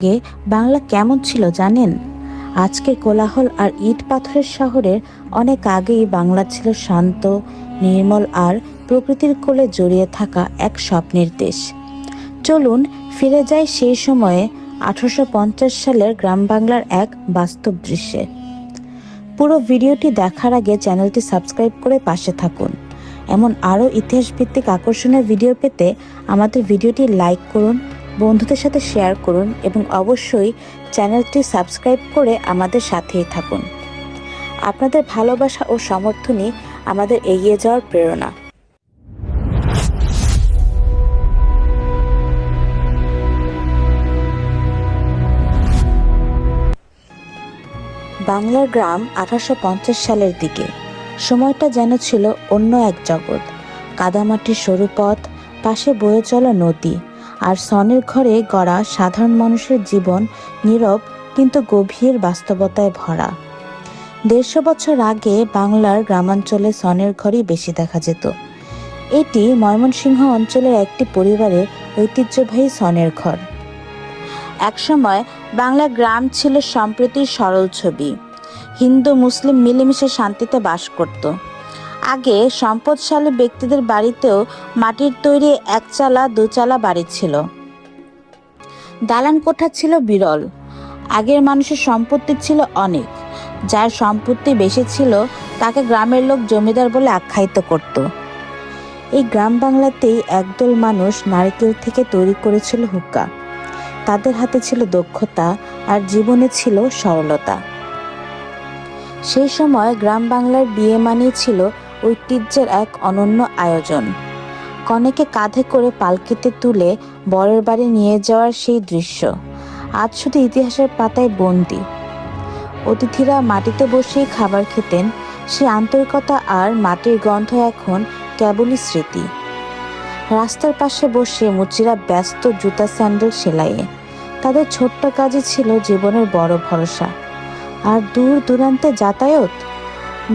আগে বাংলা কেমন ছিল জানেন? আজকে কোলাহল আর ইট পাথরের শহরের অনেক আগেই বাংলা ছিল শান্ত, নির্মল আর প্রকৃতির কোলে জড়িয়ে থাকা এক স্বপ্নের দেশ। চলুন ফিরে যাই সেই সময়ে 1850 সালের গ্রাম বাংলার এক বাস্তব দৃশ্যে। পুরো ভিডিওটি দেখার আগে চ্যানেলটি সাবস্ক্রাইব করে পাশে থাকুন। এমন আরও ইতিহাসভিত্তিক আকর্ষণীয় ভিডিও পেতে আমাদের ভিডিওটি লাইক করুন, বন্ধুদের সাথে শেয়ার করুন এবং অবশ্যই চ্যানেলটি সাবস্ক্রাইব করে আমাদের সাথেই থাকুন। আপনাদের ভালোবাসা ও সমর্থনই আমাদের এগিয়ে যাওয়ার প্রেরণা। বাংলার গ্রাম 1850 সালের দিকে। সময়টা যেন ছিল অন্য এক জগৎ। কাদামাটির সরু পথ, পাশে বয়ে চলা নদী আর সনের ঘরে গড়া সাধারণ মানুষের জীবন নীরব কিন্তু গভীর বাস্তবতায় ভরা। 150 বছর আগে বাংলার গ্রামাঞ্চলে সনের ঘরই বেশি দেখা যেত। এটি ময়মনসিংহ অঞ্চলের একটি পরিবারের ঐতিহ্যবাহী সনের ঘর। একসময় বাংলা গ্রাম ছিল সম্প্রীতির সরল ছবি। হিন্দু মুসলিম মিলেমিশে শান্তিতে বাস করত। আগে সম্পদশালী ব্যক্তিদের বাড়িতেও মাটির তৈরি একচালা দুচালা বাড়ি ছিল। দালান কোঠা ছিল বিরল। আগের মানুষের সম্পত্তি ছিল অনেক। যার সম্পত্তি বেশি ছিল তাকে গ্রামের লোক জমিদার বলে আখ্যায়িত করত। এই গ্রাম বাংলাতেই একদল মানুষ নারকেল থেকে তৈরি করেছিল হুক্কা। তাদের হাতে ছিল দক্ষতা আর জীবনে ছিল সরলতা। সেই সময় গ্রাম বাংলার বিয়ে মানেই ছিল ঐতিহ্যের এক অনন্য আয়োজন। কনেকে কাঁধে করে পালকিতে তুলে বরের বাড়ি নিয়ে যাওয়ার সেই দৃশ্য আজ শুধু ইতিহাসের পাতায় বন্দী। অতিথিরা মাটিতে বসেই খাবার খেতেন। সেই আন্তরিকতা আর মাটির গন্ধ এখন কেবলই স্মৃতি। রাস্তার পাশে বসে মুচিরা ব্যস্ত জুতা স্যান্ডেল সেলাইয়ে। তাদের ছোট্ট কাজই ছিল জীবনের বড় ভরসা। আর দূর দূরান্তে যাতায়াত,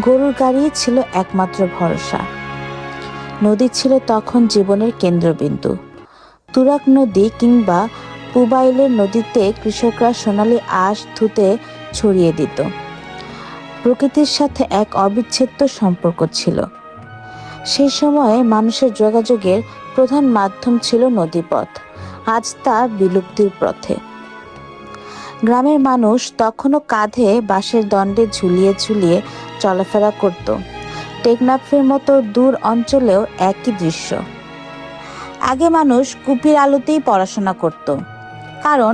গরুর গাড়িই ছিল একমাত্র ভরসা। নদী ছিল তখন জীবনের কেন্দ্রবিন্দু। তুরাগ নদী কিংবা পুবাইলের নদীতে কৃষকরা সোনালি আঁশ ধুতে ছড়িয়ে দিত। প্রকৃতির সাথে এক অবিচ্ছেদ্য সম্পর্ক ছিল। সেই সময়ে মানুষের যোগাযোগের প্রধান মাধ্যম ছিল নদীপথ। আজ তা বিলুপ্তির পথে। গ্রামের মানুষ তখনও কাঁধে বাঁশের দণ্ডে ঝুলিয়ে ঝুলিয়ে চলাফেরা করত। টেকনাফের মতো দূর অঞ্চলেও একই দৃশ্য। আগে মানুষ কুপির আলোতেই পড়াশোনা করত, কারণ